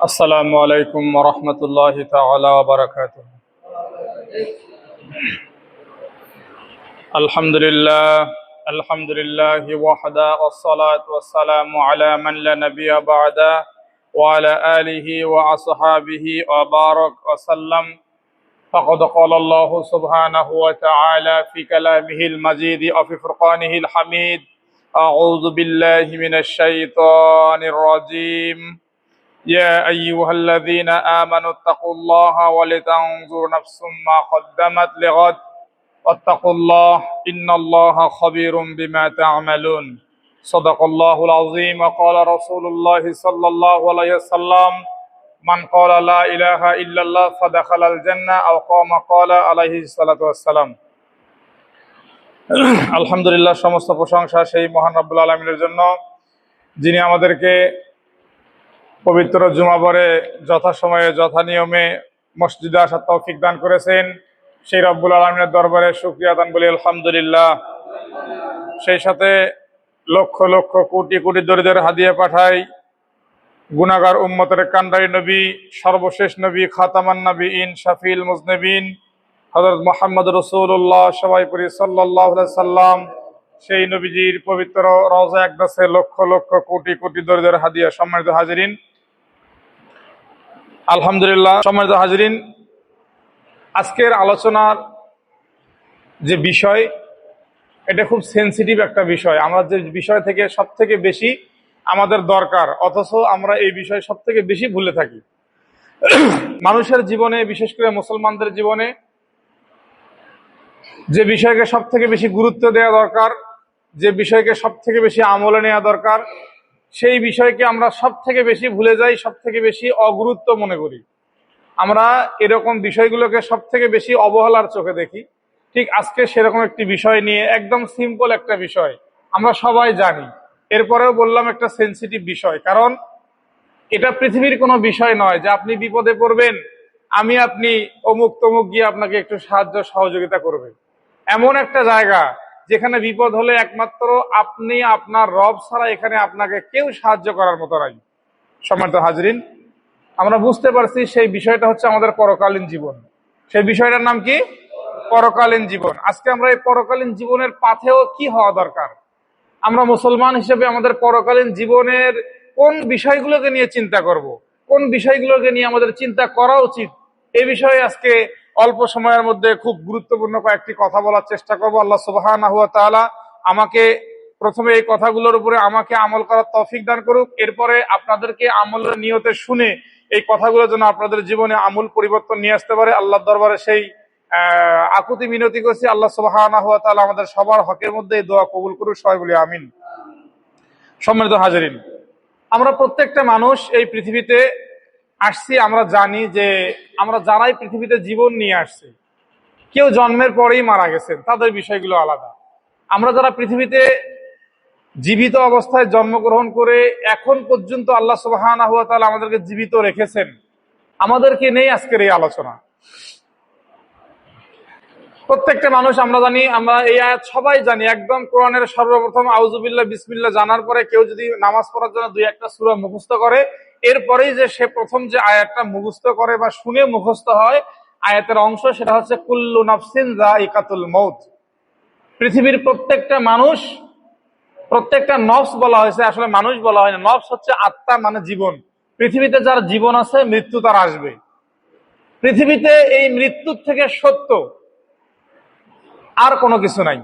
আসসালামু আলাইকুম ওয়া রাহমাতুল্লাহি তাআলা ওয়া বারাকাতুহু। আলহামদুলিল্লাহি ওয়াহদা ওয়াসসালাতু ওয়াসসালামু আলা মান লা নাবিয়্যা বা'দা ওয়া আলা আলিহি ওয়া আসহাবিহি ওয়া বারাক ওয়া সাল্লাম। ফাকাদ ক্বালা আল্লাহু সুবহানাহু ওয়া তাআলা ফি কালামিহিল মাজিদ ওয়া ফি ফুরকানিহিল হামিদ। আউযু বিল্লাহি মিনাশ শাইতানির রাজীম। يا أيها الذين آمنوا اتقوا الله ولتنظر نفس ما قدمت لغد واتقوا الله إن الله خبير بما تعملون. صدق الله العظيم. وقال رسول الله صلى الله عليه وسلم من قال لا إله إلا الله فدخل الجنة أو قال عليه الصلاة والسلام. আলহামদুলিল্লাহ, সমস্ত প্রশংসা সেই মহান রব্বুল আলামিনের জন্য, যিনি আমাদেরকে পবিত্র জুমাবারে যথাসময়ে যথানিয়মে মসজিদে আসার তৌফিক দান করেছেন। সেই রব্বুল আলামিনের দরবারে শুকরিয়া আদান বলি আলহামদুলিল্লাহ। সেই সাথে লক্ষ লক্ষ কোটি কোটি দরিদ্রের হাদিয়া পাঠাই গুনাহগার উম্মতের কান্ডারি নবী, সর্বশেষ নবী, খাতামান নবীন, শাফিউল মুজনিবিন হযরত মুহাম্মদ রাসূলুল্লাহ সবাই পড়ি সাল্লাল্লাহু আলাইহি সাল্লাম। সেই নবীজির পবিত্র রওজা আকদাসে লক্ষ লক্ষ কোটি কোটি দরিদ্রের হাদিয়া। সম্মানিত হাজিরিন, আলহামদুলিল্লাহ, সম্মানিত হাজিরিন, আজকের আলোচনার যে বিষয়, এটা খুব সেনসিটিভ একটা বিষয়। আমরা যে বিষয় থেকে সব থেকে বেশি আমাদের দরকার, অথচ আমরা এই বিষয় সব থেকে বেশি ভুলে থাকি। মানুষের জীবনে, বিশেষ করে মুসলমানদের জীবনে যে বিষয়কে সব থেকে বেশি গুরুত্ব দেওয়া দরকার, যে বিষয়কে সব থেকে বেশি আমলে নেওয়া দরকার, সেই বিষয়কে আমরা সব থেকে বেশি ভুলে যাই, সব থেকে বেশি অগুরুত্ব মনে করি। আমরা এরকম বিষয়গুলোকে সব থেকে বেশি অবহেলার চোখে দেখি। ঠিক আজকে সেরকম একটি বিষয় নিয়ে, একদম সিম্পল একটা বিষয়, আমরা সবাই জানি, এরপরেও বললাম একটা সেনসিটিভ বিষয়। কারণ এটা পৃথিবীর কোনো বিষয় নয় যে আপনি বিপদে পড়বেন, আপনি অমুক তমুক গিয়ে আপনাকে একটু সাহায্য সহযোগিতা করবে। এমন একটা জায়গা যেখানে বিপদ হলে একমাত্র আপনি, আপনার রব ছাড়া এখানে আপনাকে কেউ সাহায্য করার মতো নাই। সম্মানিত হাজরিন, আমরা বুঝতে পারছি সেই বিষয়টা হচ্ছে আমাদের পরকালীন জীবন। সেই বিষয়টার নাম কি? পরকালীন জীবন। আজকে আমরা এই পরকালীন জীবনের পাথেও কি হওয়া দরকার, আমরা মুসলমান হিসেবে আমাদের পরকালীন জীবনের কোন বিষয়গুলোকে নিয়ে চিন্তা করব, কোন বিষয়গুলোকে নিয়ে আমাদের চিন্তা করা উচিত, এই বিষয়ে আজকে অল্প সময়ের মধ্যে খুব গুরুত্বপূর্ণ কয়েকটি কথা বলার চেষ্টা করব। আল্লাহ সুবহানাহু ওয়া তাআলা আমাকে প্রথমে এই কথাগুলোর উপরে আমাকে আমল করার তৌফিক দান করুক। এরপরে আপনাদেরকে আমলের নিয়তে শুনে এই কথাগুলো যেন আপনাদের জীবনে আমূল পরিবর্তন নিয়ে আসতে পারে, আল্লাহর দরবারে সেই আকুতি মিনতি করছি। আল্লাহ সুবহানাহু ওয়া তাআলা আমাদের সবার হকের মধ্যে এই দোয়া কবুল করুক, সবাই বলি আমিন। সম্মানিত হাজিরিন, আমরা প্রত্যেকটা মানুষ এই পৃথিবীতে আসছি। আমরা জানি যে আমরা যারাই পৃথিবীতে জীবন নিয়ে আসছি, কেউ জন্মের পরেই মারা গেছেন, তাদের বিষয়গুলো আলাদা। আমরা যারা পৃথিবীতে জীবিত অবস্থায় জন্মগ্রহণ করে এখন পর্যন্ত আল্লাহ সুবহানাহু ওয়া তাআলা আমাদেরকে জীবিত রেখেছেন, আমাদেরকে নেই আজকের এই আলোচনা। প্রত্যেকটা মানুষ আমরা জানি, আমরা এই আয়াত সবাই জানি, একদম কোরআনের সর্বপ্রথম আউযুবিল্লাহ বিসমিল্লাহ জানার পরে কেউ যদি নামাজ পড়ার জন্য দুই একটা সূরা মুখস্থ করে, এরপরেই যে সে প্রথম যে আয়াতটা মুখস্থ করে বা শুনে মুখস্থ হয় আয়াতের অংশ, সেটা হচ্ছে কুল্লু নাফসিন যায়িকাতুল মউত। পৃথিবীর প্রত্যেকটা মানুষ, প্রত্যেকটা নফস বলা হয়েছে, আসলে মানুষ বলা হয় না, নফস হচ্ছে আত্মা, মানে জীবন। পৃথিবীতে যার জীবন আছে, মৃত্যু তার আসবে। পৃথিবীতে এই মৃত্যুর থেকে সত্য আর কোনো কিছু নাই।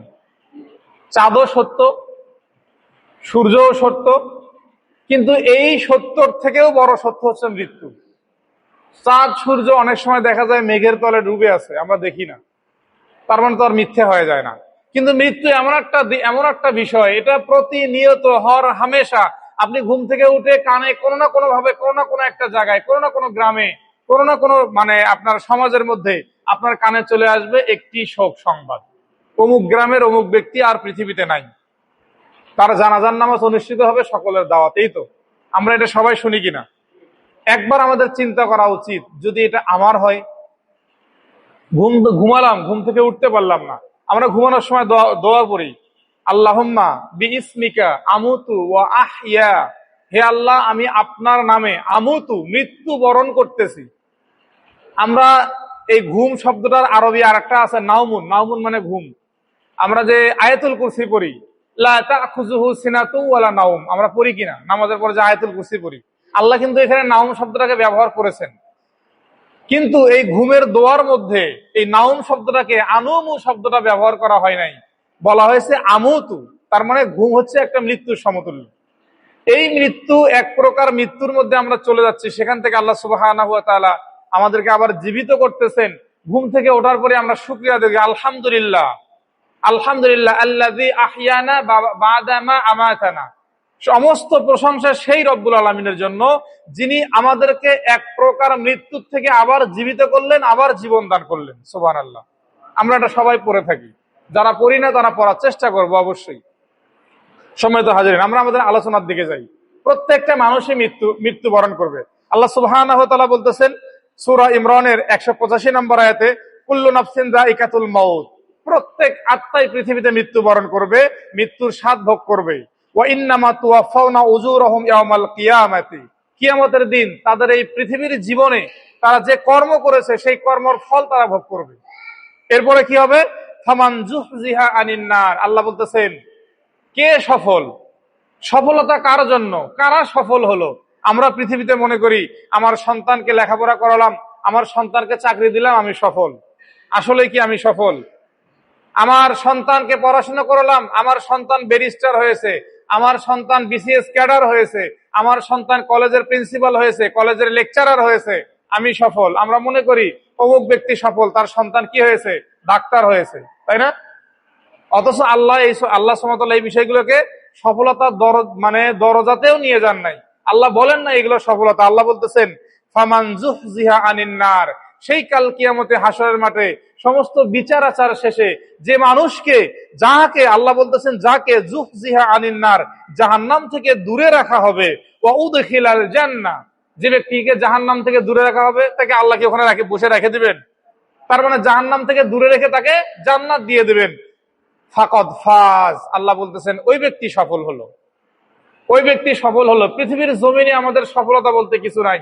চাঁদও সত্য, সূর্যও সত্য, কিন্তু এই সত্যর থেকেও বড় সত্য হচ্ছে মৃত্যু। চাঁদ সূর্য অনেক সময় দেখা যায় মেঘের তলে ডুবে আছে, আমরা দেখি না, তার মানে তো আর মিথ্যে হয়ে যায় না। কিন্তু মৃত্যু এমন একটা বিষয়, এটা প্রতিনিয়ত হর হামেশা আপনি ঘুম থেকে উঠে কানে কোনো না কোনো ভাবে, কোনো না কোনো একটা জায়গায়, কোনো না কোনো গ্রামে, কোনো না কোনো আপনার সমাজের মধ্যে আপনার কানে চলে আসবে একটি শোক সংবাদ, অমুক গ্রামের অমুক ব্যক্তি আর পৃথিবীতে নাই, তার জানাজার নামাজ অনুষ্ঠিত হবে সকলের দাওয়াতেই। তো আমরা এটা সবাই শুনি কিনা? একবার আমাদের চিন্তা করা উচিত, যদি এটা আমার হয়, ঘুমালাম, ঘুম থেকে উঠতে পারলাম না, আমরা ঘুমানোর সময় দোয়া পড়ি, আল্লাহুম্মা বিইসমিকা আমুতু ওয়া আহইয়া হে আল্লাহ আমি আপনার নামে আমুতু মৃত্যু বরণ করতেছি। আমরা এই ঘুম শব্দটার আরবি আরেকটা আছে নাউমুন, নাউমুন মানে ঘুম। আমরা যে আয়াতুল কুরসি পড়ি, লা তাখুযুহু সিনাতু ওয়ালা নাউম, আমরা পড়ি কিনা নামাজের পরে যে আয়াতুল কুরসি পড়ি, আল্লাহ কিন্তু এখানে নাউম শব্দটাকে ব্যবহার করেছেন। কিন্তু এই ঘুমের দোয়ার মধ্যে এই নাউম শব্দটাকে আনুমু শব্দটা ব্যবহার করা হয় নাই, বলা হয়েছে আমুতু। তার মানে ঘুম হচ্ছে একটা মৃত্যুর সমতুল্য। এই মৃত্যু এক প্রকার মৃত্যুর মধ্যে আমরা চলে যাচ্ছি, সেখান থেকে আল্লাহ সুবহানাহু ওয়া তাআলা আমাদেরকে আবার জীবিত করতেছেন। ঘুম থেকে ওঠার পরে আমরা শুকরিয়া দেই, আলহামদুলিল্লাহ, আলহামদুলিল্লাহ আল্লাযী আহইয়ানা বা'দা মা আমাতানা। সমস্ত প্রশংসা সেই রব্বুল আলামিনের জন্য, যিনি আমাদেরকে এক প্রকার মৃত্যুর থেকে আবার জীবিত করলেন, আবার জীবন দান করলেন। সুবহানাল্লাহ। আমরা এটা সবাই পড়ে থাকি, যারা পড়ি না তারা পড়ার চেষ্টা করবো অবশ্যই। সম্মানিত হাজিরিন, আমরা আমাদের আলোচনার দিকে যাই। প্রত্যেকটা মানুষই মৃত্যুবরণ করবে। আল্লাহ সুবহানাহু ওয়া তাআলা বলতেছেন সূরা ইমরানের 185 নম্বর আয়াতে, কুল্লু নাফসিন যায়িকাতুল মাউত, প্রত্যেক আত্মাই পৃথিবীতে মৃত্যুবরণ করবে, মৃত্যুর স্বাদ ভোগ করবে। ওয়া ইন্নামা তুওয়াফাউনা উজুরাহুম ইয়াওমাল কিয়ামাতি, কিয়ামতের দিন তাদের এই পৃথিবীর জীবনে তারা যে কর্ম করেছে সেই কর্মের ফল তারা ভোগ করবে। এরপরে কি হবে? ফামান যুহজিহা আনিন নার, আল্লাহ বলতেছেন কে সফল? সফলতা কার জন্য? কারা সফল হলো? আমরা পৃথিবীতে মনে করি আমার সন্তানকে লেখাপড়া করালাম, আমার সন্তানকে চাকরি দিলাম, আমি সফল। আসলে কি আমি সফল? আমার সন্তানকে পড়াশোনা করালাম, আমার সন্তান ব্যারিস্টার হয়েছে, আমার সন্তান বিসিএস ক্যাডার হয়েছে, আমার সন্তান কলেজের প্রিন্সিপাল হয়েছে, কলেজের লেকচারার হয়েছে, আমি সফল। আমরা মনে করি অমুক ব্যক্তি সফল, তার সন্তান কি হয়েছে? ডাক্তার হয়েছে, তাই না? অথচ আল্লাহ সুবহানাহু ওয়া তাআলা এই বিষয়গুলোকে সফলতার দরজাতেও নিয়ে যান নাই। আল্লাহ বলেন না এগুলো সফলতা। আল্লাহ বলতেছেন ফামান যুহজিহা আনিন নার, সেই কাল কিয়ামতে হাসরের মাঠে সমস্ত বিচার আচার শেষে যে মানুষকে, যাকে আল্লাহ বলতেছেন যাকে যুহজিহা আনিন নার, জাহান্নাম থেকে দূরে রাখা হবে, ওয়া উদখিলাল জান্নাহ, যে ব্যক্তিকে জাহান্নাম থেকে দূরে রাখা হবে তাকে আল্লাহ কি ওখানে বসে রেখে দিবেন? তার মানে জাহান্নাম থেকে দূরে রেখে তাকে জান্নাত দিয়ে দিবেন। ফাকাদ ফাজ, আল্লাহ বলতেছেন ওই ব্যক্তি সফল হলো, ওই ব্যক্তি সফল হলো। পৃথিবীর জমিনে আমাদের সফলতা বলতে কিছু নাই।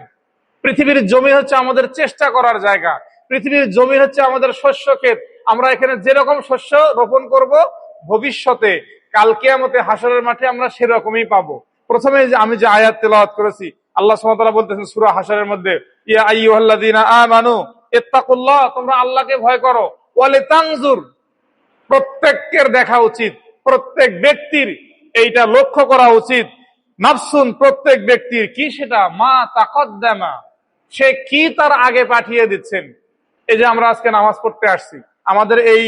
পৃথিবীর জমি হচ্ছে আমাদের চেষ্টা করার জায়গা, পৃথিবীর জমি হচ্ছে আমাদের শস্য ক্ষেত। আমরা এখানে যেরকম শস্য রোপণ করব, ভবিষ্যতে কাল কিয়ামতে হাসরের মাঠে আমরা সেরকমই পাবো। প্রথমে আমি যে আয়াত তেলাওয়াত করেছি, আল্লাহ সুবহানাহু ওয়া তাআলা বলতেছেন সূরা হাসরের মধ্যে, ইয়া আইয়ুহাল্লাযীনা আমানু ইত্তাকুল্লাহ, তোমরা আল্লাহকে ভয় করো, ওয়া লিতানজুর, প্রত্যেকের দেখা উচিত, প্রত্যেক ব্যক্তির এইটা লক্ষ্য করা উচিত, নাফসুন, প্রত্যেক ব্যক্তির কি সেটা, মা তাকদ্দামা, সে কি তার আগে পাঠিয়ে দিচ্ছেন। এই যে আমরা আজকে নামাজ পড়তে আসছি, আমাদের এই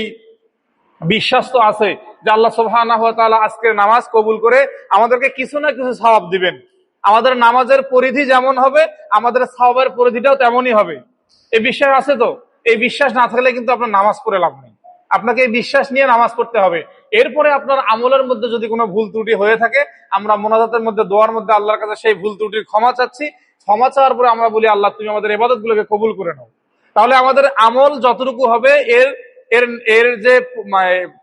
বিশ্বাস তো আছে যে আল্লাহ সুবহানাহু ওয়া তাআলা আজকের নামাজ কবুল করে আমাদেরকে কিছু না কিছু সওয়াব দিবেন। আমাদের নামাজের পরিধি যেমন হবে, আমাদের সওয়াবের পরিধিটাও তেমনই হবে। এই বিশ্বাস আছে তো? এই বিশ্বাস না থাকলে কিন্তু আপনার নামাজ পড়ে লাভ নেই। আপনাকে এই বিশ্বাস নিয়ে নামাজ পড়তে হবে। এরপরে আপনার আমলের মধ্যে যদি কোনো ভুল ত্রুটি হয়ে থাকে, আমরা মোনাজাতের মধ্যে, দোয়ার মধ্যে আল্লাহর কাছে সেই ভুল ত্রুটির ক্ষমা চাচ্ছি। ক্ষমা চাওয়ার পরে আমরা বলি আল্লাহ তুমি আমাদের ইবাদতগুলোকে কবুল করে নাও। তাহলে আমাদের আমল যতটুকু হবে, এর এর এর যে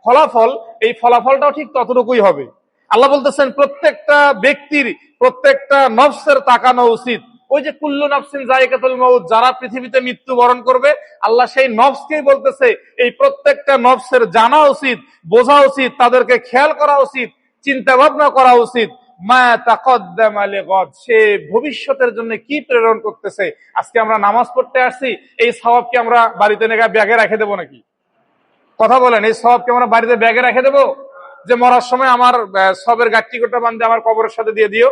ফলাফল, এই ফলাফলটাও ঠিক ততটুকুই হবে। আল্লাহ বলতেছেন প্রত্যেকটা ব্যক্তির, প্রত্যেকটা নফসের তাকানো উচিত। ওই যে কুল্লু নাফসিন যায়িকাতুল মাউত, যারা পৃথিবীতে মৃত্যুবরণ করবে, আল্লাহ সেই নফসকেই বলতেছে এই প্রত্যেকটা নফসের জানা উচিত, বোঝা উচিত, তাদেরকে খেয়াল করা উচিত, চিন্তা ভাবনা করা উচিত। মা তাকদ্দামা লিগাদ, সে ভবিষ্যতের জন্য কি প্রেরণ করতেছে। আজকে আমরা নামাজ পড়তে আসছি, এই সওয়াব কি আমরা বাড়িতে নিয়ে ব্যাগে রেখে দেবো নাকি? কথা বলেন, এই সওয়াব কি আমরা বাড়িতে ব্যাগে রেখে দেবো যে মরার সময় আমার সবের গাঠটি গোটা বান্ধে আমার কবরের সাথে দিয়ে দিও?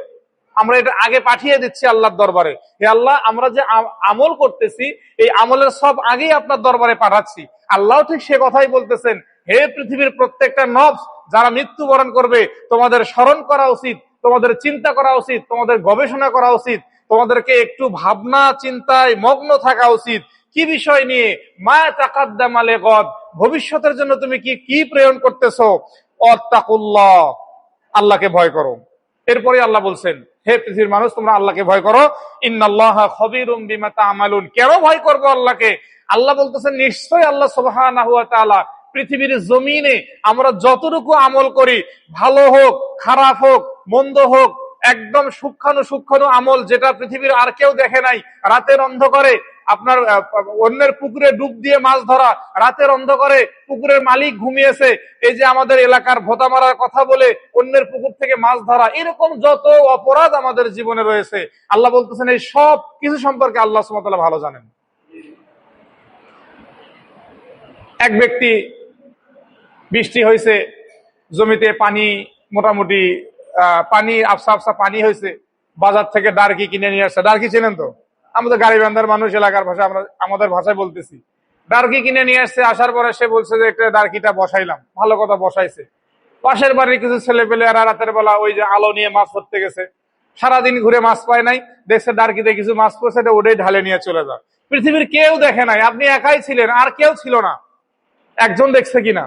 আমরা এটা আগে পাঠিয়ে দিচ্ছি আল্লাহর দরবারে, হে আল্লাহ আমরা যে আমল করতেছি এই আমলের সব আগেই আপনার দরবারে পাঠাচ্ছি। আল্লাহ ঠিক সে কথাই বলতেছেন, হে পৃথিবীর প্রত্যেকটা নফস যারা মৃত্যুবরণ করবে, তোমাদের স্মরণ করা উচিত, তোমাদের চিন্তা করা উচিত, তোমাদের গবেষণা করা উচিত, তোমাদেরকে একটু ভাবনা চিন্তায় মগ্ন থাকা উচিত। কি বিষয় নিয়ে? মা তাকাদ্দামা লিগাদ, ভবিষ্যতের জন্য তুমি কি কি প্রেরণ করতেছো। ওয়াত্তাকুল্লাহ, আল্লাহকে ভয় করো। এরপরে আল্লাহ বলছেন, হে পৃথিবীর মানুষ তোমরা আল্লাহকে ভয় করো। ইন্নাল্লাহা খাবীরুম বিমা তা'মালুন, কেন ভয় করবো আল্লাহকে? আল্লাহ বলতেছেন নিশ্চয়ই আল্লাহ সুবহানাহু ওয়া তাআলা পৃথিবীর জমিনে আমরা যতটুকু আমল করি, ভালো হোক খারাপ হোক মন্দ হোক, একদম সূক্ষ্মাণু সূক্ষ্মাণু আমল, যেটা পৃথিবীর আর কেউ দেখে নাই। রাতের অন্ধকারে আপনার অন্যের পুকুরে ডুব দিয়ে মাছ ধরা, রাতের অন্ধকারে পুকুরের মালিক ঘুমিয়েছে, এই যে আমাদের এলাকার ভোতা মারার কথা বলে অন্যের পুকুর থেকে মাছ ধরা, এরকম যত অপরাধ আমাদের জীবনে রয়েছে, আল্লাহ বলতেছেন এই সব কিছু সম্পর্কে আল্লাহ সুবহানাহু ওয়া তাআলা ভালো জানেন। এক ব্যক্তি, বৃষ্টি হয়েছে, জমিতে পানি মোটামুটি পানি আফসা আফসা পানি হয়েছে, বাজার থেকে ডারকি কিনে নিয়ে আসছে। ডারকি চেনেন তো? আমাদের গাড়ি বান্ধার মানুষ, এলাকার ভাষা, আমরা আমাদের ভাষায় বলতেছি। ডারকি কিনে নিয়ে আসছে, আসার পরে সে বলছে যে একটা ডারকিটা বসাইলাম। ভালো কথা, বসাইছে। পাশের বাড়ির কিছু ছেলে পেলে এরা রাতের বেলা ওই যে আলো নিয়ে মাছ ধরতে গেছে, সারাদিন ঘুরে মাছ পায় নাই, দেখছে ডারকিতে কিছু মাছ পড়ছে, এটা ওটাই ঢালে নিয়ে চলে যায়। পৃথিবীর কেউ দেখে নাই, আপনি একাই ছিলেন, আর কেউ ছিল না। একজন দেখছে কিনা?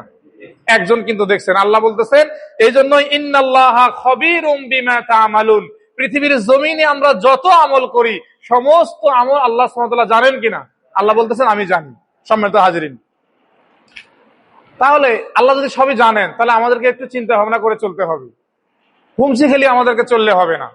একজন কিন্তু দেখছেন। আল্লাহ বলতেছেন এই জন্যই ইন্নাল্লাহা খবীরুম বিমা তা'মালুন, পৃথিবীর জমিনে আমরা যত আমল করি সমস্ত আমল আল্লাহ সুবহানাহু ওয়া তাআলা জানেন কিনা? আল্লাহ বলতেছেন আমি জানি। সম্মানিত হাজিরিন, তাহলে আল্লাহ যদি সবই জানেন, তাহলে আমাদেরকে একটু চিন্তা ভাবনা করে চলতে হবে। হুমসি খেলি আমাদেরকে চললে হবে না।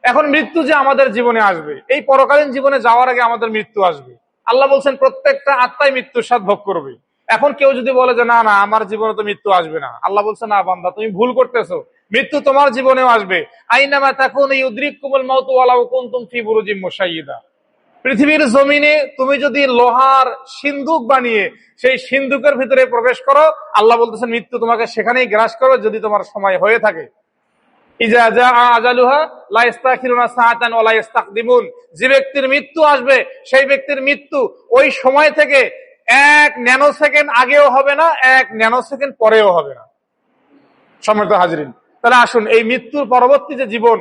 এখন মৃত্যু যে আমাদের জীবনে আসবে, এই পরকালীন জীবনে যাওয়ার আগে আমাদের মৃত্যু আসবে। আল্লাহ বলছেন প্রত্যেকটা আত্মাই মৃত্যুর স্বাদ ভোগ করবে। এখন কেউ যদি বলে যে না না আমার জীবনে তো মৃত্যু আসবে না, আল্লাহ বলছে না বান্দা, তুমি ভুল করতেছো, মৃত্যু তোমার জীবনেও আসবে। আইনামা তাকুনু ইউদরিকুমুল মাউতু ওয়ালাউ কুনতুম ফি বুরুজিম মুশাইয়্যিদা। পৃথিবীর জমিনে তুমি যদি লোহার সিন্দুক বানিয়ে সেই সিন্দুকের ভিতরে প্রবেশ করো, আল্লাহ বলতেছেন মৃত্যু তোমাকে সেখানেই গ্রাস করবে যদি তোমার সময় হয়ে থাকে। ইজা জা আজালুহা লা ইস্তাখিরুনা সাআতান ওয়া লা ইস্তাকদিমুন, যে ব্যক্তির মৃত্যু আসবে সেই ব্যক্তির মৃত্যু ওই সময় থেকে 1 ন্যানো সেকেন্ড আগেও হবে না, 1 ন্যানো সেকেন্ড পরেও হবে না। সম্মানিত হাজিরিন, তাহলে আসুন এই মৃত্যুর পরবর্তী যে জীবন,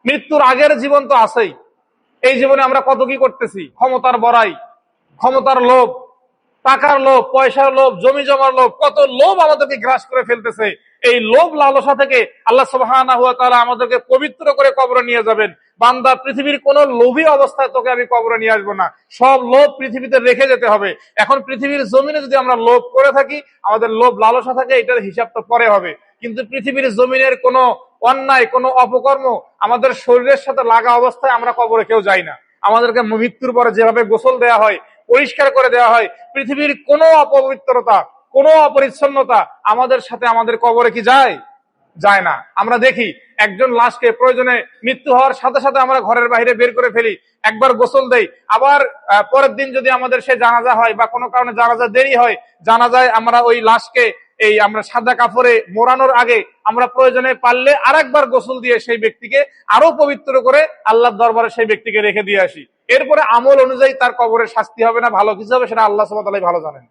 মৃত্যুর আগের জীবন তো আছেই। এই জীবনে আমরা কত কি করতেছি, ক্ষমতার বড়াই, ক্ষমতার লোভ, টাকার লোভ, পয়সার লোভ, জমি জমার লোভ, কত লোভ আমাদেরকে গ্রাস করে ফেলতেছে। এই লোভ লালসা থেকে আল্লাহ সুবহানাহু ওয়া তাআলা আমাদেরকে পবিত্র করে কবরে নিয়ে যাবেন। বান্দা, পৃথিবীর কোন লোভী অবস্থায় তোকে আমি কবরে নিয়ে আসবো না, সব লোভ পৃথিবীতে রেখে যেতে হবে। এখন পৃথিবীর জমিনে যদি আমরা লোভ করে থাকি, আমাদের লোভ লালসা থাকে, এটার হিসাব তো পরে হবে। কিন্তু পৃথিবীর জমিনের কোনো অন্যায়, কোনো অপকর্ম আমাদের শরীরের সাথে লাগা অবস্থায় আমরা কবরে কেউ যাই না। আমাদেরকে মৃত্যুর পরে যেভাবে গোসল দেওয়া হয়, পরিষ্কার করে দেওয়া হয়, পৃথিবীর কোনো অপবিত্রতা, কোনো অপরিচ্ছন্নতা আমাদের সাথে আমাদের কবরে কি যায়? যায় না। আমরা দেখি একজন লাশকে প্রয়োজনে মৃত্যু হওয়ার সাথে সাথে আমরা ঘরের বাইরে বের করে ফেলি, একবার গোসল দেই, আবার পরের দিন যদি আমাদের সে জানাজা হয় বা কোনো কারণে জানাজা দেরি হয়, জানাজায় আমরা ওই লাশকে আমরা সাদা কাপড়ে মোড়ানোর আগে আমরা প্রয়োজনে পারলে আরেকবার গোসল দিয়ে সেই ব্যক্তিকে আরো পবিত্র করে আল্লাহর দরবারে সেই ব্যক্তিকে রেখে দিয়ে আসি। এরপরে আমল অনুযায়ী তার কবরের শাস্তি হবে না ভালো কিছু হবে, সেটা আল্লাহ সুবহানাহু ওয়া তাআলা ভালো জানেন।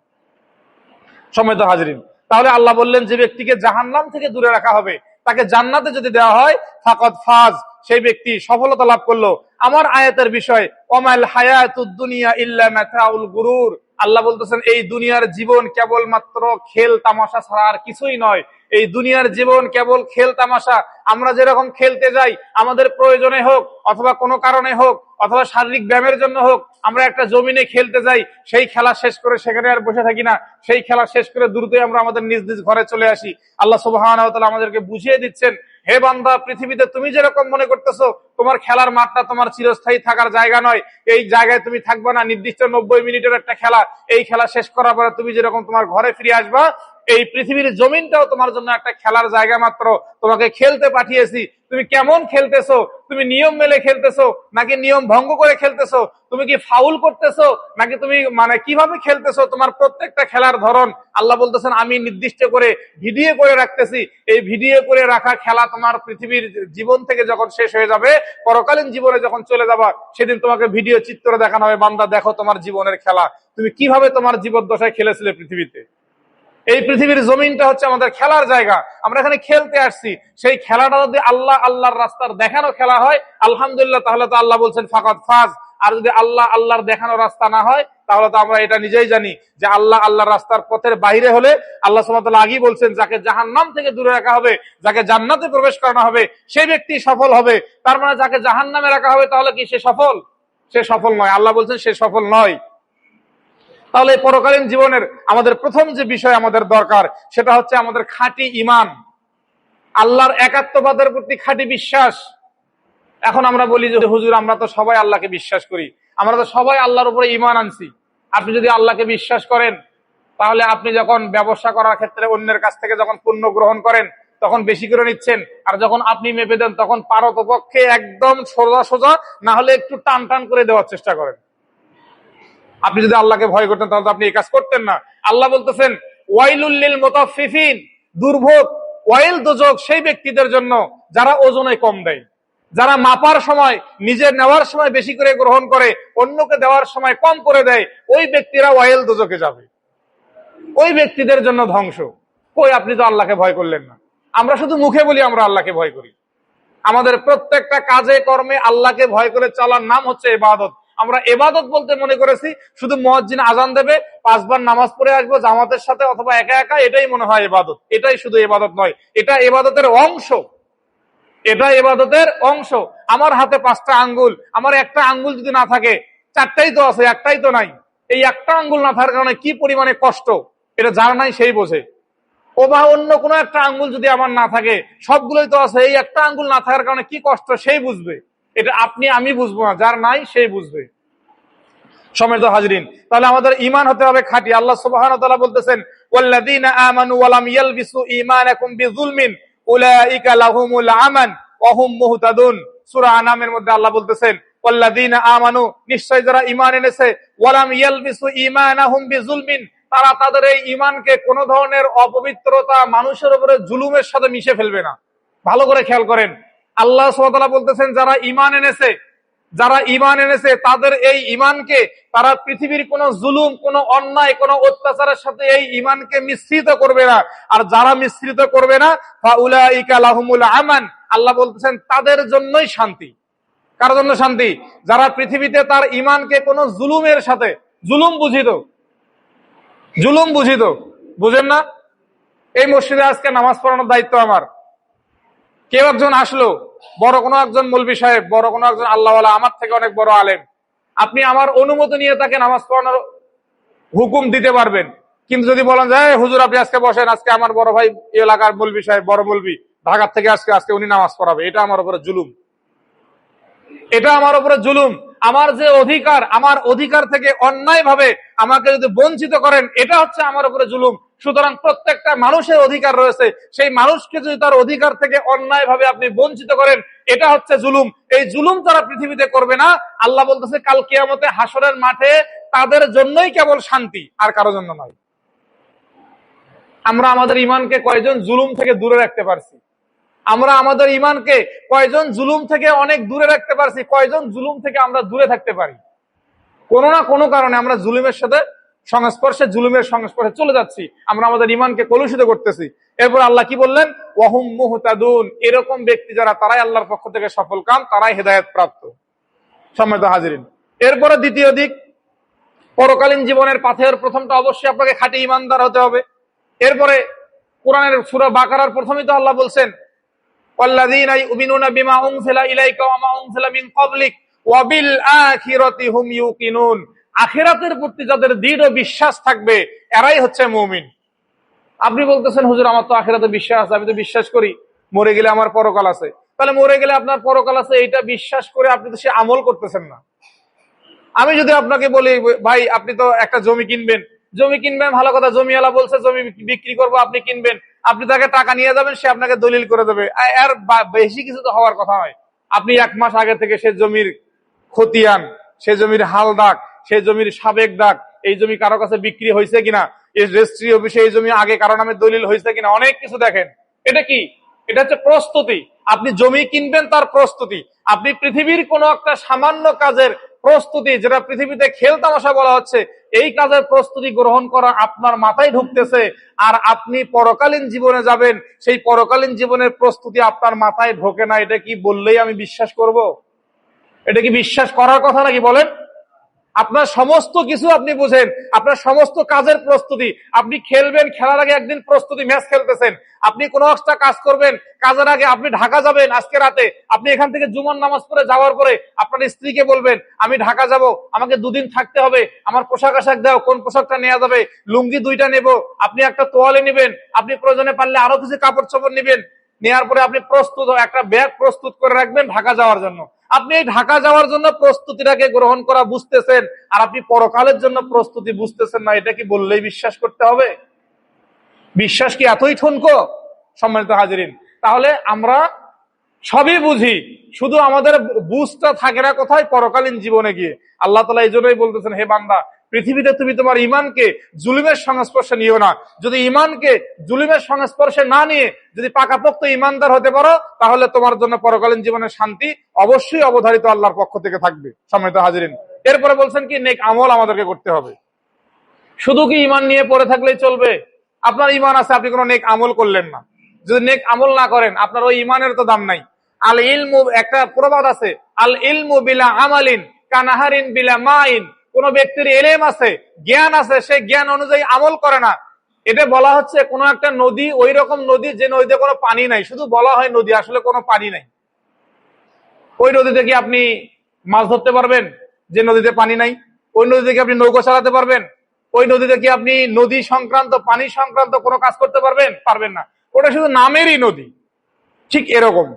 সম্মানিত হাজিরিন, তাহলে আল্লাহ বললেন যে ব্যক্তিকে জাহান্নাম থেকে দূরে রাখা হবে, তাকে জান্নাতে যদি দেওয়া হয় ফাকাদ ফাজ, সেই ব্যক্তি সফলতা লাভ করলো। আমার আয়াতের বিষয় ওয়ামাল হায়াতুদ দুনিয়া ইল্লা মাতাউল গুরুর, আল্লাহ বলতেছেন এই দুনিয়ার জীবন কেবলমাত্র খেল তামাশা ছাড়া আর কিছুই নয়। এই দুনিয়ার জীবন কেবল খেল তামাশা। আমরা যেরকম খেলতে যাই, আমাদের প্রয়োজনে হোক অথবা কোনো কারণে হোক অথবা শারীরিক ব্যায়ামের জন্য হোক, আমরা একটা জমিনে খেলতে যাই, সেই খেলা শেষ করে সেখানে আর বসে থাকি না, সেই খেলা শেষ করে দ্রুতই আমরা আমাদের নিজ নিজ ঘরে চলে আসি। আল্লাহ সুবহানাহু ওয়া তাআলা আমাদেরকে বুঝিয়ে দিচ্ছেন, হে বান্দা, পৃথিবীতে তুমি যেরকম মনে করতেছো তোমার খেলার মাঠটা তোমার চিরস্থায়ী থাকার জায়গা নয়, এই জায়গায় তুমি থাকবা না। নির্দিষ্ট 90 মিনিটের একটা খেলা, এই খেলা শেষ করার পরে তুমি যেরকম তোমার ঘরে ফিরে আসবা, এই পৃথিবীর জমিনটাও তোমার জন্য একটা খেলার জায়গা মাত্র। তোমাকে খেলতে পাঠিয়েছি, তুমি কেমন খেলতেছো, তুমি নিয়ম মেনে খেলতেছো নাকি নিয়ম ভঙ্গ করে খেলতেছো, তুমি কি ফাউল করতেছো নাকি তুমি কিভাবে খেলতেছো, তোমার প্রত্যেকটা খেলার ধরন আল্লাহ বলতেছেন আমি নির্দিষ্ট করে ভিডিও করে রাখতেছি। এই ভিডিও করে রাখা খেলা তোমার পৃথিবীর জীবন থেকে যখন শেষ হয়ে যাবে, পরকালীন জীবনে যখন চলে যাবা, সেদিন তোমাকে ভিডিও চিত্র দেখানো হবে, বান্দা দেখো তোমার জীবনের খেলা, তুমি কিভাবে তোমার জীবদ্দশায় খেলেছিলে পৃথিবীতে। এই পৃথিবীর জমিনটা হচ্ছে আমাদের খেলার জায়গা, আমরা এখানে খেলতে আসছি। সেই খেলাটা যদি আল্লাহর রাস্তার দেখানো খেলা হয় আলহামদুলিল্লাহ, তাহলে তো আল্লাহ বলছেন ফাকাদ ফাজ। আর যদি আল্লাহর দেখানো রাস্তা না হয়, তাহলে তো আমরা এটা নিজেই জানি যে আল্লাহর রাস্তার পথের বাইরে হলে আল্লাহ সুবহানাহু ওয়া তাআলা আগেই বলছেন যাকে জাহান্নাম থেকে দূরে রাখা হবে, যাকে জান্নাতে প্রবেশ করানো হবে, সেই ব্যক্তি সফল হবে। তার মানে যাকে জাহান্নামে রাখা হবে, তাহলে কি সে সফল? সে সফল নয়। আল্লাহ বলছেন সে সফল নয়। তাহলে পরকালীন জীবনের আমাদের প্রথম যে বিষয় আমাদের দরকার, সেটা হচ্ছে আমাদের খাঁটি ঈমান, আল্লাহর একাত্মবাদের প্রতি খাঁটি বিশ্বাস। এখন আমরা বলি যে হুজুর আমরা তো সবাই আল্লাহকে বিশ্বাস করি, আমরা তো সবাই আল্লাহর উপরে ঈমান আনছি। আপনি যদি আল্লাহকে বিশ্বাস করেন তাহলে আপনি যখন ব্যবসা করার ক্ষেত্রে অন্যের কাছ থেকে যখন পণ্য গ্রহণ করেন তখন বেশি করে নিচ্ছেন, আর যখন আপনি মেপে দেন তখন পারতপক্ষে একদম সোজা সোজা, না হলে একটু টান টান করে দেওয়ার চেষ্টা করেন। আপনি যদি আল্লাহকে ভয় করতেন তাহলে তো আপনি এই কাজ করতেন না। আল্লাহ বলতেছেন ওয়াইলুল লিল মুতাফফিফিন, দুর্ভোগ, ওয়াইল দোজখ সেই ব্যক্তিদের জন্য যারা ওজনে কম দেয়, যারা মাপার সময় নিজের নেওয়ার সময় বেশি করে গ্রহণ করে, অন্যকে দেওয়ার সময় কম করে দেয়, ওই ব্যক্তিরা ওয়াইল দোজখে যাবে, ওই ব্যক্তিদের জন্য ধ্বংস। কই আপনি তো আল্লাহকে ভয় করলেন না। আমরা শুধু মুখে বলি আমরা আল্লাহকে ভয় করি, আমাদের প্রত্যেকটা কাজে কর্মে আল্লাহকে ভয় করে চলার নাম হচ্ছে ইবাদত। আমরা ইবাদত বলতে মনে করেছি শুধু মুয়াজ্জিন আজান দেবে, 5 বার নামাজ পড়ে আসবো জামাতের সাথে অথবা একা একা, এটাই মনে হয় ইবাদত। এটাই শুধু ইবাদত নয়, এটা ইবাদতের অংশ, এটা ইবাদতের অংশ। আমার হাতে 5টা আঙ্গুল, আমার একটা আঙ্গুল যদি না থাকে, 4টাই তো আছে, একটাই তো নাই। এই একটা আঙ্গুল না থাকার কারণে কি পরিমাণে কষ্ট, এটা যার নাই সেই বোঝে। ও বা অন্য কোনো একটা আঙ্গুল যদি আমার না থাকে, সবগুলোই তো আছে, এই একটা আঙ্গুল না থাকার কারণে কি কষ্ট সেই বুঝবে। এটা আপনি আমি বুঝবো না, যার নাই সেই বুঝবে। সম্মানিত হাজরিন, তাহলে আমাদের ঈমান হতে হবে খাঁটি। আল্লাহ সুবহানাহু ওয়া তাআলা বলতেছেন ওয়াল্লাযীনা আমানু ওয়া লাম ইয়ালবিসু ঈমানাকুম বিযুলমিন উলাইকা লাহুমুল আমান ওয়া হুম মুহতাদুন। সূরা আনামের মধ্যে আল্লাহ বলতেছেন ওয়াল্লাযীনা আমানু, নিশ্চয় যারা ঈমান এনেছে, ওয়া লাম ইয়ালবিসু ঈমানাহুম বিযুলমিন, তারা তাদের এই ঈমানকে কোন ধরনের অপবিত্রতা, মানুষের উপরে জুলুমের সাথে মিশে ফেলবে না। ভালো করে খেয়াল করেন, আল্লাহ সুবহানাহু ওয়া তাআলা বলতেছেন যারা ঈমান এনেছে, যারা ঈমান এনেছে তাদের এই ঈমানকে তারা পৃথিবীর কোন জুলুম, কোন অন্যায়, কোন অত্যাচারের সাথে এই ঈমানকে মিশ্রিত করবে না। আর যারা মিশ্রিত করবে না, ফাউলাইকা লাহুমুল আমান, আল্লাহ বলতেছেন তাদের জন্যই শান্তি। কার জন্য শান্তি? যারা পৃথিবীতে তার ঈমানকে কোন জুলুমের সাথে, জুলুম বুঝিত, জুলুম বুঝিত, বুঝেন না? এই মসজিদে আজকে নামাজ পড়ানোর দায়িত্ব আমার। কেউ একজন আসলো, বড় কোনো একজন মৌলবী সাহেব, বড় কোনো একজন আল্লাহওয়ালা, আমার থেকে অনেক বড় আলেম, আপনি আমার অনুমতি নিয়ে তাকে নামাজ পড়ানোর হুকুম দিতে পারবেন। কিন্তু যদি বলেন যে হুজুর আপনি আজকে বসেন, আজকে আমার বড় ভাই এলাকার মৌলবী সাহেব, বড় মৌলবী ঢাকার থেকে আজকে উনি নামাজ পড়াবে, এটা আমার উপরে জুলুম, এটা আমার উপরে জুলুম। আমার যে অধিকার, আমার অধিকার থেকে অন্যায় ভাবে আমাকে যদি বঞ্চিত করেন, এটা হচ্ছে আমার উপরে জুলুম। সুতরাং প্রত্যেকটা মানুষের অধিকার রয়েছে, সেই মানুষকে যদি তার অধিকার থেকে অন্যায় ভাবে আপনি বঞ্চিত করেন, এটা হচ্ছে জুলুম। এই জুলুম তারা পৃথিবীতে করবে না। আল্লাহ বলতেছে কাল কিয়ামতে হাসরের মাঠে তাদের জন্যই কেবল শান্তি, আর কারো জন্য নয়। আমরা আমাদের ঈমানকে কয়জন জুলুম থেকে দূরে রাখতে পারছি? আমরা আমাদের ঈমানকে কয়জন জুলুম থেকে অনেক দূরে রাখতে পারছি? কয়জন জুলুম থেকে আমরা দূরে থাকতে পারি? কোনো না কোনো কারণে আমরা জুলুমের সাথে সংস্পর্শে, জুলুমের সংস্পর্শে চলে যাচ্ছি, আমরা আমাদের ঈমানকে কলুষিত করতেছি। এরপর আল্লাহ কি বললেন? ওয়াহুম মুহতাদুন, এরকম ব্যক্তি যারা, তারাই আল্লাহর পক্ষ থেকে সফল কাম, তারাই হেদায়েত প্রাপ্ত। সম্মানিত হাজিরিন, এরপরে দ্বিতীয় দিক, পরকালীন জীবনের পাথের প্রথমটা অবশ্যই আপনাকে খাঁটি ঈমানদার হতে হবে। এরপরে কোরআনের সূরা বাকারার প্রথমেই তো আল্লাহ বলছেন ওয়াল্লাযীনা ইউমিনুনা বিমা উনজিলা ইলাইকা ওয়া মা উনজিলা মিন ক্বাবলিক ওয়া বিল আখিরাতি হুম ইউকিনুন, আখিরাতের প্রতি যাদের দৃঢ় বিশ্বাস থাকবে এরাই হচ্ছে মুমিন। আপনি বলতেছেন হুজুর আমার তো আখিরাতে বিশ্বাস আছে, আমি তো বিশ্বাস করি মরে গেলে আমার পরকাল আছে। তাহলে মরে গেলে আপনার পরকাল আছে এইটা বিশ্বাস করে আপনি তো সে আমল করতেছেন না। আমি যদি আপনাকে বলি ভাই আপনি তো একটা জমি কিনবেন, জমি কিনবেন, ভালো কথা, জমিওয়ালা বলছে জমি বিক্রি করবো, আপনি কিনবেন, আপনি তাকে টাকা নিয়ে যাবেন, সে আপনাকে দলিল করে দেবে, এর বেশি কিছু তো হওয়ার কথা নয়। আপনি 1 মাস আগে থেকে সে জমির খতিয়ান, সে জমির হাল ডাক, সে জমির সাবেক ডাক, এই জমি কারো কাছে বিক্রি হয়েছে কিনা, এই রেজিস্ট্রি অফিসে এই জমি আগে কারো নামে দলিল হয়েছে কিনা, অনেক কিছু দেখেন। এটা কি? এটা হচ্ছে প্রস্তুতি। আপনি জমি কিনবেন তার প্রস্তুতি, আপনি পৃথিবীর কোন একটা সামান্য কাজের প্রস্তুতি, যেটা পৃথিবীতে খেল তামাশা বলা হচ্ছে, এই কাজের প্রস্তুতি গ্রহণ করা আপনার মাথায় ঢুকতেছে, আর আপনি পরকালীন জীবনে যাবেন, সেই পরকালীন জীবনের প্রস্তুতি আপনার মাথায় ঢোকে না। এটা কি বললেই আমি বিশ্বাস করব? এটা কি বিশ্বাস করার কথা নাকি বলেন? আপনার সমস্ত কিছু আপনি বুঝেন, আপনার সমস্ত কাজের প্রস্তুতি, আপনি খেলবেন, খেলার আগে একদিন প্রস্তুতি, ম্যাচ খেলতেছেন, আপনি কোনো একটা কাজ করবেন, কাজের আগে আপনি ঢাকা যাবেন আজকে রাতে, আপনি এখান থেকে জুমার নামাজ পড়ে যাওয়ার পরে আপনার স্ত্রীকে বলবেন আমি ঢাকা যাব, আমাকে 2 দিন থাকতে হবে, আমার পোশাক আশাক দাও, কোন পোশাকটা নেওয়া যাবে, লুঙ্গি 2টা নেব, আপনি একটা তোয়ালে নেবেন, আপনি প্রয়োজনে পারলে আরো কিছু কাপড় চোপড় নেবেন। নেওয়ার পরে আপনি প্রস্তুত একটা ব্যাগ প্রস্তুত করে রাখবেন ঢাকা যাওয়ার জন্য। আপনি এই ঢাকা যাওয়ার জন্য প্রস্তুতিটাকে গ্রহণ করা বুঝতেছেন, আর আপনি পরকালের জন্য প্রস্তুতি বুঝতেছেন না, এটা কি বললেই বিশ্বাস করতে হবে? বিশ্বাস কি এতই ঠুনকো? সম্মানিত হাজিরিন, তাহলে আমরা সবই বুঝি, শুধু আমাদের বুঝটা থাকে না কোথায়? পরকালীন জীবনে গিয়ে। আল্লাহ তাআলা এই জন্যই বলতেছেন, হে বান্দা, পৃথিবীতে তুমি তোমার ইমানকে জুলুমের সংস্পর্শে নিও না। যদি ইমানকে জুলুমের সংস্পর্শে না নিয়ে যদি পাকাপোক্ত ইমানদার হতে পারো, তাহলে তোমার জন্য পরকালীন জীবনের শান্তি অবশ্যই অবধারিত আল্লাহর পক্ষ থেকে থাকবে। সম্মানিত হাজিরিন, এরপরে বলছেন কি, নেক আমল আমাদেরকে করতে হবে। শুধু কি ইমান নিয়ে পড়ে থাকলেই চলবে? আপনার ইমান আছে, আপনি কোনো নেক আমল করলেন না। যদি নেক আমল না করেন, আপনার ওই ইমানের তো দাম নাই। আল ইলমু, একটা প্রবাদ আছে, আল ইলমু বিলা আমালিন কানাহারিন বিলা মাইন। কোন ব্যক্তির এলেম আছে, জ্ঞান আছে, সে জ্ঞান অনুযায়ী আমল করে না। এটা বলা হচ্ছে কোন একটা নদী, ওই রকম নদী যে নদীতে কোনো পানি নাই, শুধু বলা হয় নদী, আসলে কোনো পানি নাই। ওই নদীতে কি আপনি মাছ ধরতে পারবেন যে নদীতে পানি নাই? ওই নদীতে কি আপনি নৌকা চালাতে পারবেন? ওই নদীতে কি আপনি নদী সংক্রান্ত, পানি সংক্রান্ত কোনো কাজ করতে পারবেন? পারবেন না। ওটা শুধু নামেরই নদী। ঠিক এরকম।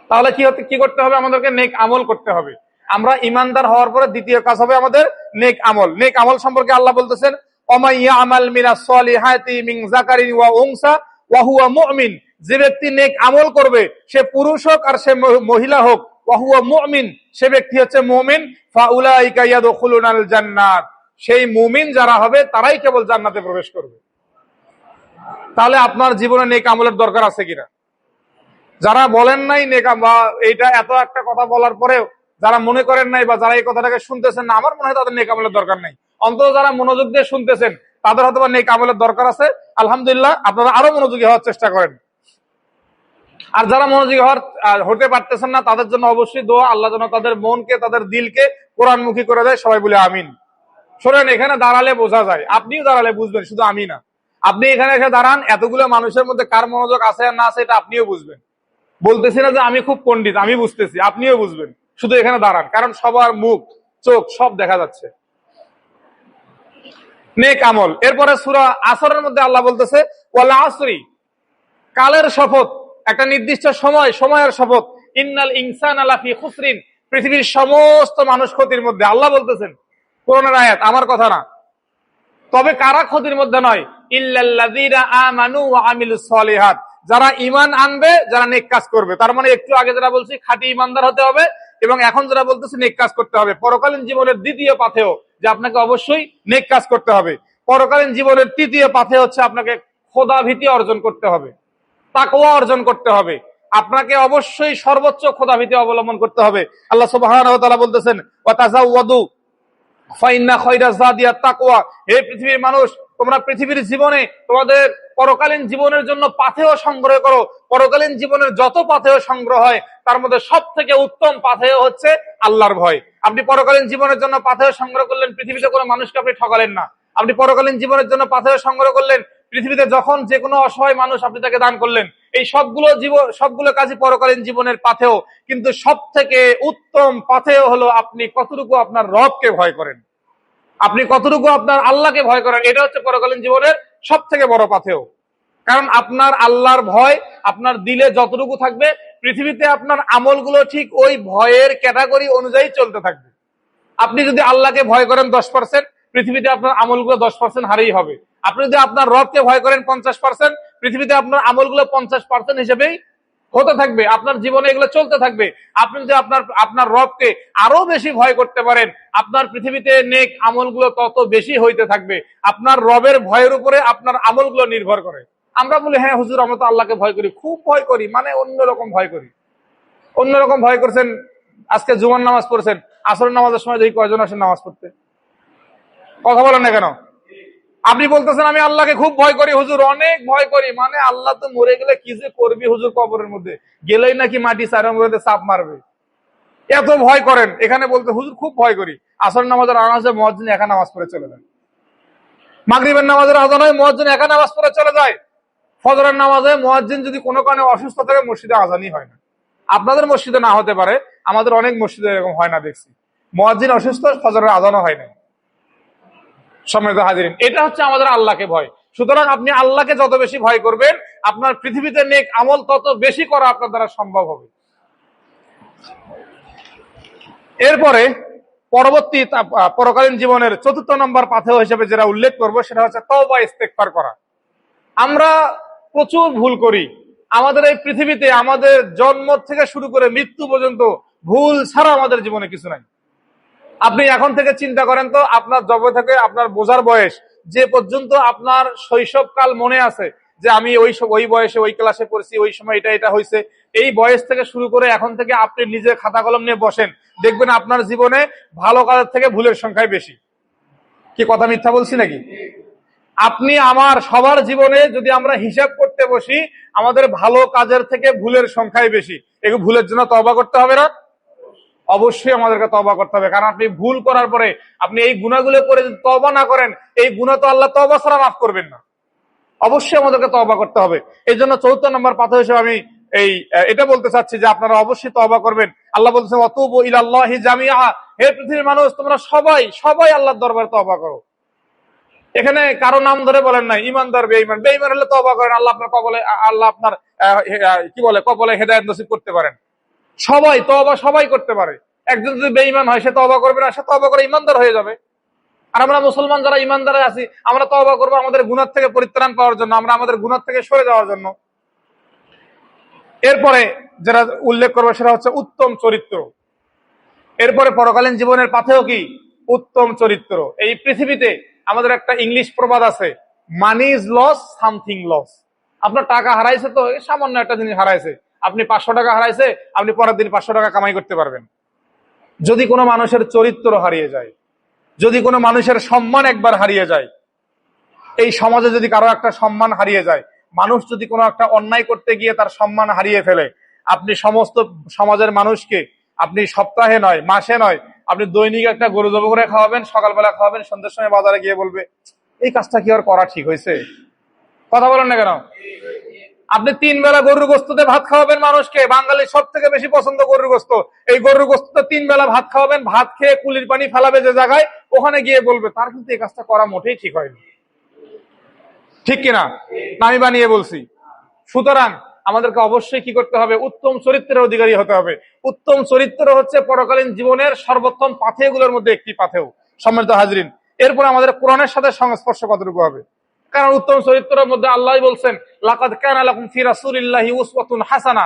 তাহলে কি করতে হবে? আমাদেরকে নেক আমল করতে হবে। আমরা ইমানদার হওয়ার পরে দ্বিতীয় কাজ হবে আমাদের নেক আমল। নেক আমল সম্পর্কে আল্লাহ বলতেছেন, ওমাইয়া আমাল মিনাস সলিহাতি মিন যাকারিন ওয়া উনসা ওয়া হুয়া মুমিন। যে ব্যক্তি নেক আমল করবে, সে পুরুষ হোক আর সে মহিলা হোক, ওয়া হুয়া মুমিন, সে ব্যক্তি হচ্ছে মুমিন, ফাউলাইকা ইয়াদখুলুনাল জান্নাত। সেই মুমিন যারা হবে তারাই কেবল জান্নাতে প্রবেশ করবে। তাহলে আপনার জীবনে নেক আমলের দরকার আছে কিনা? যারা বলেন নাই নেক, বা এইটা এত একটা কথা বলার পরেও যারা মনে করেন নাই, বা যারা এই কথাটাকে শুনতেছেন না, আমার মনে হয় তাদের নেক আমলের দরকার নাই। অন্তত যারা মনোযোগ দিয়ে শুনতেছেন, তাদের হয়তো বা নেক আমলের দরকার আছে। আলহামদুলিল্লাহ, আপনারা আরো মনোযোগী হওয়ার চেষ্টা করেন। আর যারা মনোযোগী হতে পারতেছেন না, তাদের জন্য অবশ্যই দোয়া, আল্লাহ যেন তাদের মনকে, তাদের দিলকে কোরআনমুখী করে দেয়। সবাই বলে আমিন। শোনেন, এখানে দাঁড়ালে বোঝা যায়, আপনিও দাঁড়ালে বুঝবেন, শুধু আমি না। আপনি এখানে এসে দাঁড়ান, এতগুলো মানুষের মধ্যে কার মনোযোগ আছে আর না আছে এটা আপনিও বুঝবেন। বলতেছি না যে আমি খুব পণ্ডিত, আমি বুঝতেছি, আপনিও বুঝবেন। শুধু এখানে দাঁড়ান, কারণ সবার মুখ, চোখ সব দেখা যাচ্ছে। নেক আমল। এরপরে সূরা আসরের মধ্যে আল্লাহ বলতেছে, ওয়াল আসরি, কালের শপথ, একটা নির্দিষ্ট সময়ের শপথ। ইন্নাল ইনসানা লাফি খুসরিন, পৃথিবীর সমস্ত মানুষ ক্ষতির মধ্যে। আল্লাহ বলতেছেন, কোরআনের আয়াত, আমার কথা না। তবে কারা ক্ষতির মধ্যে নয়? ইল্লাল্লাযীনা আমানু ওয়া আমিলুস সলিহাত, যারা ঈমান আনবে, যারা নেক কাজ করবে। তার মানে একটু আগে যারা বলছি খাঁটি ঈমানদার হতে হবে, এবং এখন যারা বলতেছে নেক কাজ করতে হবে। পরকালীন জীবনের দ্বিতীয় পাথেয় যে আপনাকে অবশ্যই নেক কাজ করতে হবে। পরকালীন জীবনের তৃতীয় পাথেয় হচ্ছে আপনাকে খোদা ভীতি অর্জন করতে হবে, তাকওয়া অর্জন করতে হবে। আপনাকে অবশ্যই সর্বোচ্চ খোদা ভীতি অবলম্বন করতে হবে। আল্লাহ সুবহানাহু ওয়া তাআলা বলতেছেন, ওয়া তাযাওয়াদু ফাইন্না খায়রা যাদিয়াত তাকওয়া। হে পৃথিবীর মানুষ, তোমরা পৃথিবীর জীবনে তোমাদের পরকালীন জীবনের জন্য পাথেয় সংগ্রহ করো। পরকালীন জীবনের যত পাথেয় সংগ্রহ হয়, তার মধ্যে সব থেকে উত্তম পাথেয় হচ্ছে আল্লাহর ভয়। আপনি পরকালীন জীবনের জন্য পাথেয় সংগ্রহ করলেন, পৃথিবীতে কোনো মানুষকে আপনি ঠকালেন না। আপনি পরকালীন জীবনের জন্য পাথেয় সংগ্রহ করলেন, পৃথিবীতে যখন যে কোনো অসহায় মানুষ আপনি তাকে দান করলেন। এই সবগুলো কাজই পরকালীন জীবনের পাথেয়। কিন্তু সব থেকে উত্তম পাথেয় হলো আপনি কতটুকু আপনার রবকে ভয় করেন, আপনি কতটুকু আপনার আল্লাহকে ভয় করেন। এটা হচ্ছে পরকালীন জীবনের সব থেকে বড় পাথেয়। কারণ আপনার আল্লাহর ভয় আপনার দিলে যতটুকু থাকবে, পৃথিবীতে আপনার আমলগুলো ঠিক ওই ভয়ের ক্যাটাগরি অনুযায়ী চলতে থাকবে। আপনি যদি আল্লাহকে ভয় করেন 10%, পৃথিবীতে আপনার আমলগুলো 10% হারেই হবে। আপনি যদি আপনার রবকে ভয় করেন 50%, পৃথিবীতে আপনার আমলগুলো 50% হিসেবেই হতে থাকবে। আপনার জীবনে এগুলো চলতে থাকবে। আপনি যদি আপনার রবকে আরো বেশি ভয় করতে পারেন, আপনার পৃথিবীতে নেক আমলগুলো তত বেশি হইতে থাকবে। আপনার রবের ভয়ের উপরে আপনার আমলগুলো নির্ভর করে। আমরা বলি, হ্যাঁ হুজুর, আমরা তো আল্লাহকে ভয় করি, খুব ভয় করি, মানে অন্যরকম ভয় করি। অন্যরকম ভয় করছেন। আজকে জুমার নামাজ পড়ছেন, আসরের নামাজের সময় দেখি কয়জন আসেন নামাজ পড়তে? কথা বলেন না কেন? আপনি বলতেছেন আমি আল্লাহকে খুব ভয় করি হুজুর, অনেক ভয় করি, মানে আল্লাহ তো মরে গেলে কি যে করবি হুজুর, কবরের মধ্যে গেলেই নাকি মাটি চারের মধ্যে চাপ মারবে, এত ভয় করেন। এখানে বলতে হুজুর খুব ভয় করি। আসর নামাজের আজান হয়, মুয়াজ্জিন একা নামাজ পড়ে চলে যায়। মাগরিবের নামাজের আজান হয়, মুয়াজ্জিন একা নামাজ পড়ে চলে যায়। ফজরের নামাজে মুয়াজ্জিন যদি কোনো কারণে অসুস্থ থাকে, মসজিদে আজানই হয় না। আপনাদের মসজিদে না হতে পারে, আমাদের অনেক মসজিদে এরকম হয় না, দেখছি মুয়াজ্জিন অসুস্থ, ফজরের আজানও হয় না। সম্মানিত হাজিরিন, এটা হচ্ছে আমাদের আল্লাহকে ভয়। সুতরাং আপনি আল্লাহকে যত বেশি ভয় করবেন, আপনার পৃথিবীতে নেক আমল তত বেশি করা আপনার দ্বারা সম্ভব হবে। এরপরে পরবর্তী পরকালীন জীবনের ৪র্থ নম্বর পাথেয় হিসেবে যেটা উল্লেখ করবো সেটা হচ্ছে তওবা ইস্তেগফার করা। আমরা প্রচুর ভুল করি। আমাদের এই পৃথিবীতে আমাদের জন্ম থেকে শুরু করে মৃত্যু পর্যন্ত ভুল ছাড়া আমাদের জীবনে কিছু নাই। আপনি এখন থেকে চিন্তা করেন তো, আপনার জবে থেকে আপনার বোঝার বয়স যে পর্যন্ত আপনার শৈশবকাল মনে আছে যে আমি ওই বয়সে ওই ক্লাসে পড়ছি, ওই সময় এটা হয়েছে, এই বয়স থেকে শুরু করে এখন থেকে আপনি নিজে খাতা কলম নিয়ে বসেন, দেখবেন আপনার জীবনে ভালো কাজের থেকে ভুলের সংখ্যাই বেশি। কি কথা মিথ্যা বলছি নাকি? আপনি আমার সবার জীবনে যদি আমরা হিসাব করতে বসি, আমাদের ভালো কাজের থেকে ভুলের সংখ্যাই বেশি। এগুলো ভুলের জন্য তওবা করতে হবে না? অবশ্যই আমাদেরকে তওবা করতে হবে। কারণ আপনি ভুল করার পরে আপনি এই গুনাহগুলো করে যদি তওবা না করেন, এই গুনাহ তো আল্লাহ তওবা ছাড়া মাফ করবেন না। অবশ্যই আমাদেরকে তওবা করতে হবে। এই জন্য ৪র্থ নম্বর পাথর হিসেবে আমি এটা বলতে চাচ্ছি যে আপনারা অবশ্যই তওবা করবেন। আল্লাহ বলতেছেন ওয়াতুবু ইলাল্লাহি জামিআ, হে পৃথিবীর মানুষ তোমরা সবাই আল্লাহর দরবারে তওবা করো। এখানে কারো নাম ধরে বলেন নাই ইমানদার বেঈমান। বেঈমান হলে তওবা করেন, আল্লাহ আপনার কপালে হেদায়েত নসিব করতে পারেন। সবাই তওবা সবাই করতে পারে। একজন যদি বেঈমান হয় সে তওবা করবে না, সে তওবা করে ইমানদার হয়ে যাবে। আর আমরা মুসলমান যারা ইমানদার আছি, আমরা তওবা করবো আমাদের গুনাহ থেকে পরিত্রাণ পাওয়ার জন্য, আমরা আমাদের গুনাহ থেকে সরে যাওয়ার জন্য। এরপরে যেটা উল্লেখ করবো সেটা হচ্ছে উত্তম চরিত্র। এরপরে পরকালীন জীবনের পাথেয় কি? উত্তম চরিত্র। এই পৃথিবীতে আমাদের একটা ইংলিশ প্রবাদ আছে, money is loss, something loss. আপনার টাকা হারাইছে তো সামান্য একটা জিনিস হারাইছে, আপনি 500 টাকা হারাইছে, আপনি পরের দিন 500 টাকা কামাই করতে পারবেন। যদি কোনো মানুষের চরিত্র হারিয়ে যায়, যদি কোনো মানুষের সম্মান একবার হারিয়ে যায়, এই সমাজে যদি কারো একটা সম্মান হারিয়ে যায়, মানুষ যদি কোনো একটা অন্যায় করতে গিয়ে তার সম্মান হারিয়ে ফেলে, আপনি সমস্ত সমাজের মানুষকে আপনি সপ্তাহে নয়, মাসে নয়, আপনি দৈনিক একটা গরু জবাই করে খাওয়াবেন, সকালবেলা খাওয়াবেন, সন্ধ্যার সময় বাজারে গিয়ে বলবে এই কাজটা কি আর করা ঠিক হয়েছে? কথা বলেন না কেন? আপনি 3 বেলা গরুর গোস্তে ভাত খাওয়াবেন মানুষকে, বাঙালি সব থেকে বেশি পছন্দ গরুর গোস্ত, এই গরুর গোস্ত 3 বেলা ভাত খাওয়াবেন, ভাত খেয়ে কুলির পানি ফেলাবে যে জায়গায়, ওখানে গিয়ে বলবে তার কিন্তু এই কাজটা করা মোটেই ঠিক হয়নি। ঠিক কিনা? আমি বানিয়ে বলছি। সুতরাং আমাদেরকে অবশ্যই কি করতে হবে? উত্তম চরিত্রের অধিকারী হতে হবে। উত্তম চরিত্র হচ্ছে পরকালীন জীবনের সর্বোত্তম পাথেয়গুলোর মধ্যে একটি পাথেয়। সম্মানিত হাজরিন, এরপর আমাদের কোরআনের সাথে সংস্পর্শ কতটুকু হবে? কারণ উত্তম চরিত্রের মধ্যে আল্লাহ বলছেন লাকাদ কানা লাকুম ফি রাসূলিল্লাহি উসওয়াতুন হাসানা।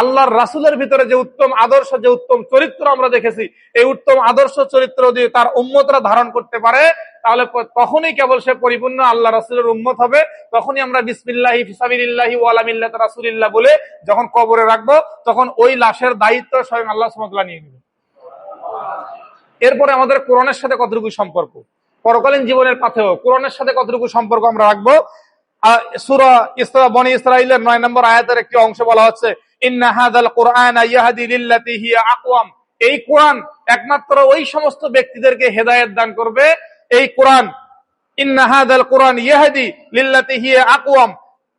আল্লাহর রাসূলের ভিতরে যে উত্তম আদর্শ, যে উত্তম চরিত্র আমরা দেখেছি, এই উত্তম আদর্শ চরিত্র যদি তার উম্মতরা ধারণ করতে পারে, তাহলে তখনই কেবল সে পরিপূর্ণ আল্লাহ রাসূলের উম্মত হবে। তখনই আমরা বিসমিল্লাহি ফিসাবিলিল্লাহি ওয়া আলা মিল্লাতি রাসূলিল্লাহ বলে যখন কবরে রাখবো, তখন ওই লাশের দায়িত্ব স্বয়ং আল্লাহ সুবহানাহু ওয়া তাআলা নিয়ে নেবেন। এরপরে আমাদের কোরআনের সাথে কতটুকু সম্পর্ক? পরকালীন জীবনের পাথেয় কোরআনের সাথে কতটুকু সম্পর্ক আমরা রাখবো? সূরা বনী ইসরাঈলের 9 নম্বর আয়াতের একটি অংশ বলা হচ্ছে ইন্না হাযাল কুরআনা ইয়াহদি লিল্লাতী হিয়া আকওয়াম। এই কোরআন একমাত্র ওই সমস্ত ব্যক্তিদেরকে হেদায়েত দান করবে। এই কোরআন ইন্না হাযাল কুরআন ইয়াহদি লিল্লাতী হিয়া আকওয়াম,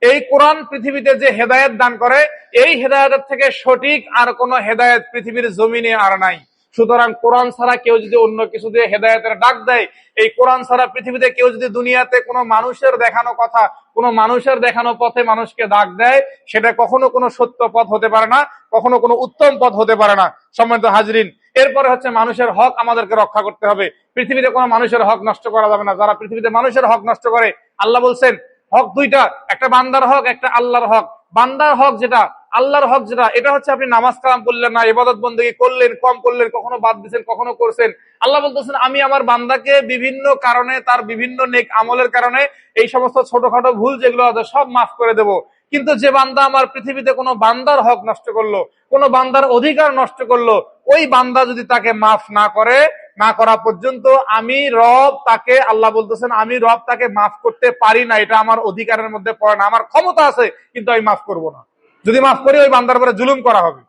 এই কোরআন পৃথিবীতে যে হেদায়েত দান করে, এই হেদায়েতের থেকে সঠিক আর কোনো হেদায়েত পৃথিবীর জমিনে আর নাই। সুতরাং কোরআন ছাড়া কেউ যদি অন্য কিছু দিয়ে হেদায়েতের ডাক দেয়, এই কোরআন ছাড়া পৃথিবীতে কেউ যদি দুনিয়াতে কোনো মানুষের দেখানো কথা, কোনো মানুষের দেখানো পথে মানুষকে ডাক দেয়, সেটা কখনো কোনো সত্য পথ হতে পারে না, কখনো কোনো উত্তম পথ হতে পারে না। সম্মানিত হাজরিন, এরপরে হচ্ছে মানুষের হক আমাদেরকে রক্ষা করতে হবে। পৃথিবীতে কোনো মানুষের হক নষ্ট করা যাবে না। যারা পৃথিবীতে মানুষের হক নষ্ট করে, আল্লাহ বলছেন হক দুইটা, একটা বান্দার হক, একটা আল্লাহর হক। বান্দার হক যেটা, আল্লাহর হক যেটা, এটা হচ্ছে আপনি নামাজ কালাম করলেন না, ইবাদত বন্দেগী করলেন, কম করলেন, কখনো বাদ দিচ্ছেন, কখনো করছেন। আল্লাহ বলতেছেন আমি আমার বান্দাকে বিভিন্ন কারণে, তার বিভিন্ন নেক আমলের কারণে এই সমস্ত ছোটখাটো ভুল যেগুলো আছে সব মাফ করে দেব। কিন্তু যে বান্দা আমার পৃথিবীতে কোনো বান্দার হক নষ্ট করলো, কোনো বান্দার অধিকার নষ্ট করলো, ওই বান্দা যদি তাকে মাফ না করে, না করা পর্যন্ত আমি রব তাকে, আল্লাহ বলতেছেন আমি রব তাকে মাফ করতে পারি না। এটা আমার অধিকারের মধ্যে পড়ে না। আমার ক্ষমতা আছে কিন্তু আমি মাফ করব না। যদি মাফ করি ওই বান্দার উপরে জুলুম করা হবে।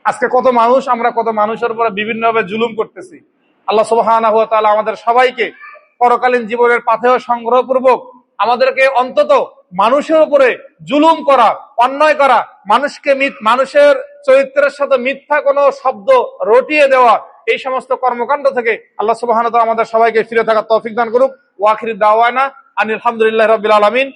আজকে আমরা কত মানুষের উপরে বিভিন্ন ভাবে জুলুম করতেছি। আল্লাহ সুবহানাহু ওয়া তাআলা আমাদের সবাইকে পরকালীন জীবনের পাথেয় সংগ্রহপূর্বক আমাদেরকে অন্তত মানুষের উপরে জুলুম করা, অন্যায় করা, মানুষের চরিত্রের সাথে মিথ্যা কোনো শব্দ রটিয়ে দেওয়া, এই সমস্ত কর্মকাণ্ড থেকে আল্লাহ সুবহানাহু ওয়া তাআলা আমাদের সবাইকে ফিরে থাকার তৌফিক দান করুক। ওয়া আখিরু দাওয়ানা আলহামদুলিল্লাহ রাব্বিল আলামিন।